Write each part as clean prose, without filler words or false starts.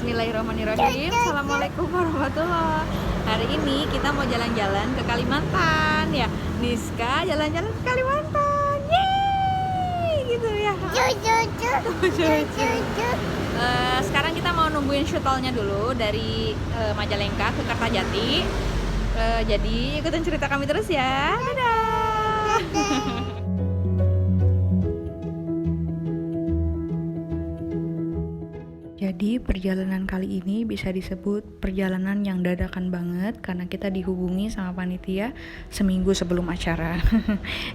Bismillahirrahmanirrahim. Assalamualaikum warahmatullahi. Hari ini kita mau jalan-jalan ke Kalimantan ya. Niska jalan-jalan ke Kalimantan. Yeay, gitu ya. Sekarang kita mau nungguin shuttle-nya dulu dari Majalengka ke Kertajati. Jadi ikutin cerita kami terus ya. Dadah. Jadi perjalanan kali ini bisa disebut perjalanan yang dadakan banget karena kita dihubungi sama panitia seminggu sebelum acara.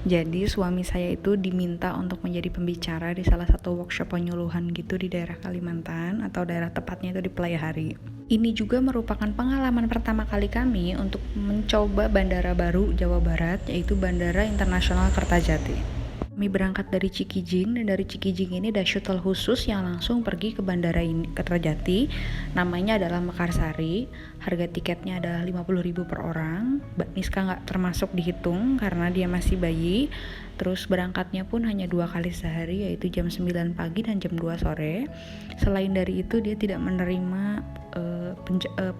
Jadi suami saya itu diminta untuk menjadi pembicara di salah satu workshop penyuluhan gitu di daerah Kalimantan, atau daerah tepatnya itu di Playahari. Ini juga merupakan pengalaman pertama kali kami untuk mencoba bandara baru Jawa Barat, yaitu Bandara Internasional Kertajati. Kami berangkat dari Cikijing, dan dari Cikijing ini ada shuttle khusus yang langsung pergi ke bandara ini, Kertajati. Namanya adalah Mekarsari. Harga tiketnya adalah 50.000 per orang. Mbak Niska nggak termasuk dihitung karena dia masih bayi. Terus berangkatnya pun hanya 2 kali sehari, yaitu jam 9 pagi dan jam 2 sore. Selain dari itu dia tidak menerima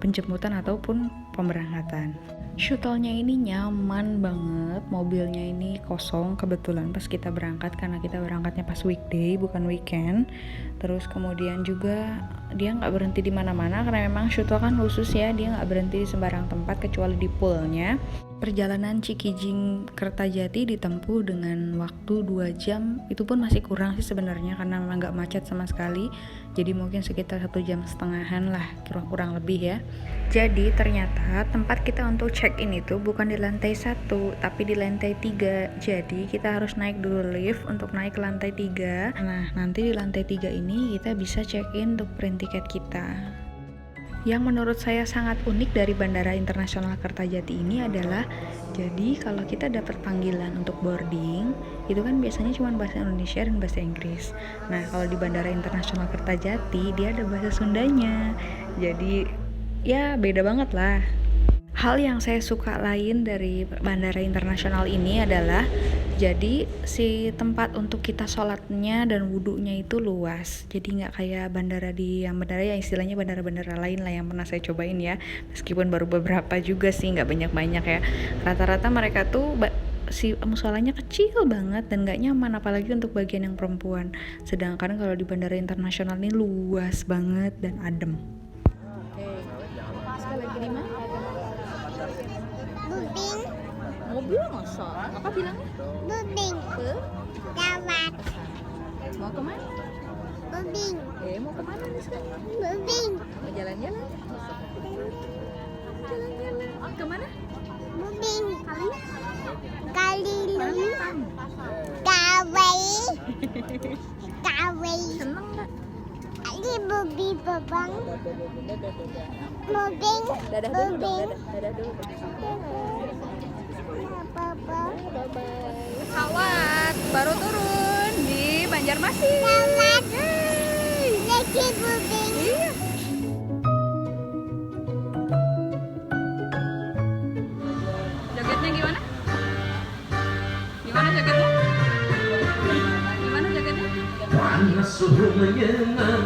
penjemputan ataupun pemberangkatan. Shuttle-nya ini nyaman banget, mobilnya ini kosong kebetulan pas kita berangkat karena kita berangkatnya pas weekday bukan weekend. Terus kemudian juga dia nggak berhenti di mana-mana karena memang shuttle kan khusus ya, dia nggak berhenti di sembarang tempat kecuali di poolnya. Perjalanan Cikijing Kertajati ditempuh dengan waktu 2 jam, itu pun masih kurang sih sebenarnya karena memang nggak macet sama sekali. Jadi mungkin sekitar 1,5 jam lah, kurang lebih ya. Jadi ternyata tempat kita untuk check-in itu bukan di lantai 1 tapi di lantai 3. Jadi kita harus naik dulu lift untuk naik ke lantai 3. Nah nanti di lantai 3 ini kita bisa check-in untuk print tiket kita. Yang menurut saya sangat unik dari Bandara Internasional Kertajati ini adalah, jadi kalau kita dapat panggilan untuk boarding, itu kan biasanya cuma bahasa Indonesia dan bahasa Inggris. Nah kalau di Bandara Internasional Kertajati dia ada bahasa Sundanya, jadi ya beda banget lah. Hal yang saya suka lain dari Bandara Internasional ini adalah, jadi si tempat untuk kita sholatnya dan wudhunya itu luas. Jadi nggak kayak bandara yang istilahnya bandara-bandara lain lah yang pernah saya cobain ya. Meskipun baru beberapa juga sih, nggak banyak-banyak ya. Rata-rata mereka tuh si musolanya kecil banget dan nggak nyaman, apalagi untuk bagian yang perempuan. Sedangkan kalau di Bandara Internasional ini luas banget dan adem. Sekali lagi di mana? Bubing, Mobil masa? Apa bilangnya? bubing, lawat, Mau kemana? bubing, Mau kemana nih sekarang? bubing, Mau jalan-jalan? Jalan-jalan. Kemana? bubing, Kali? kalilu, Kalimantan. kawai, Seneng nggak? ali bubi babang, bubing, Dadah dulu dong, bubing, dadah dulu. baba, Pesawat baru turun di Banjarmasin. lawat, Yeay. lagi bubing, Iya. Jogetnya gimana? Gimana jogetnya? Gimana jogetnya? Panas suhu menyengat,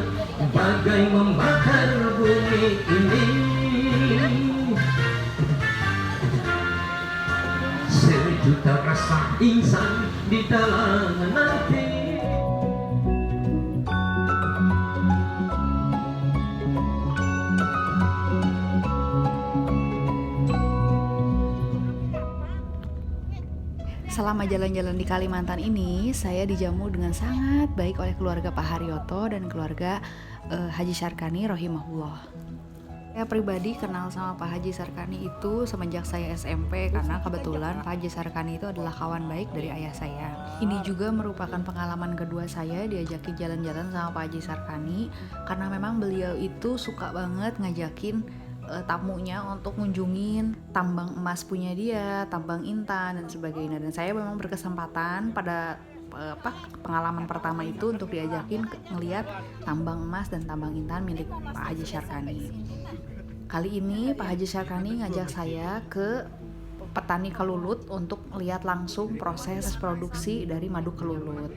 bagai membakar bumi ini. Sejuta rasa insan di dalam hati. Selama jalan-jalan di Kalimantan ini, saya dijamu dengan sangat baik oleh keluarga Pak Haryoto dan keluarga Haji Syarkani rahimahullah. Saya pribadi kenal sama Pak Haji Syarkani itu semenjak saya SMP, karena kebetulan Pak Haji Syarkani itu adalah kawan baik dari ayah saya. Ini juga merupakan pengalaman kedua saya diajakin jalan-jalan sama Pak Haji Syarkani, karena memang beliau itu suka banget ngajakin tamunya untuk ngunjungin tambang emas punya dia, tambang intan dan sebagainya. Dan saya memang berkesempatan pada pengalaman pertama itu untuk diajakin ngelihat tambang emas dan tambang intan milik Pak Haji Syarkani. Kali ini Pak Haji Syarkani ngajak saya ke petani kelulut untuk lihat langsung proses produksi dari madu kelulut.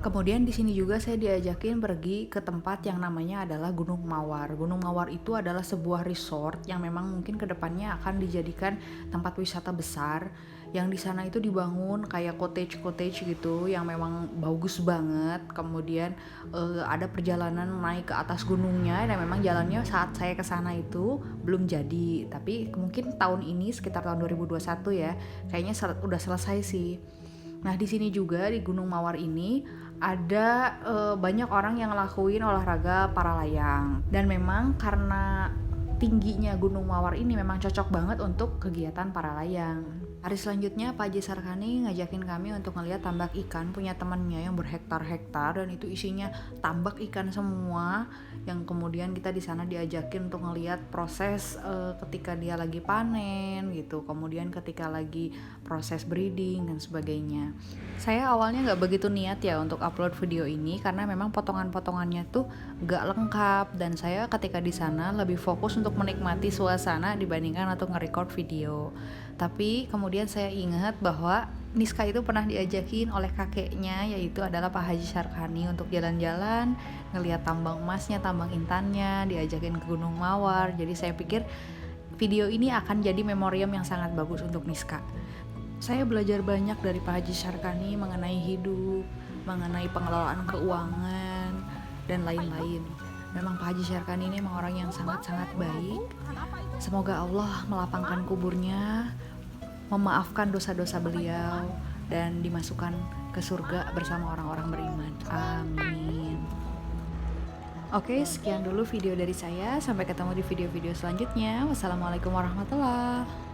Kemudian di sini juga saya diajakin pergi ke tempat yang namanya adalah Gunung Mawar. Gunung Mawar itu adalah sebuah resort yang memang mungkin kedepannya akan dijadikan tempat wisata besar. Yang di sana itu dibangun kayak cottage gitu yang memang bagus banget. Kemudian ada perjalanan naik ke atas gunungnya dan memang jalannya saat saya ke sana itu belum jadi. Tapi mungkin tahun ini sekitar tahun 2021 ya, kayaknya udah selesai sih. Nah di sini juga di Gunung Mawar ini ada banyak orang yang ngelakuin olahraga para layang dan memang karena tingginya Gunung Mawar ini memang cocok banget untuk kegiatan para layang. Hari selanjutnya Pak Haji Sarkani ngajakin kami untuk ngeliat tambak ikan punya temannya yang berhektar-hektar dan itu isinya tambak ikan semua, yang kemudian kita di sana diajakin untuk ngeliat proses ketika dia lagi panen gitu, kemudian ketika lagi proses breeding dan sebagainya. Saya awalnya nggak begitu niat ya untuk upload video ini karena memang potongan-potongannya tuh nggak lengkap dan saya ketika di sana lebih fokus untuk menikmati suasana dibandingkan untuk nge-record video. Tapi kemudian saya ingat bahwa Niska itu pernah diajakin oleh kakeknya, yaitu adalah Pak Haji Sarkani, untuk jalan-jalan, ngelihat tambang emasnya, tambang intannya, diajakin ke Gunung Mawar. Jadi saya pikir video ini akan jadi memoriam yang sangat bagus untuk Niska. Saya belajar banyak dari Pak Haji Sarkani mengenai hidup, mengenai pengelolaan keuangan, dan lain-lain. Memang Pak Haji Sarkani ini memang orang yang sangat-sangat baik. Semoga Allah melapangkan kuburnya, memaafkan dosa-dosa beliau, dan dimasukkan ke surga bersama orang-orang beriman. Amin. Oke, sekian dulu video dari saya. Sampai ketemu di video-video selanjutnya. Wassalamualaikum warahmatullahi wabarakatuh.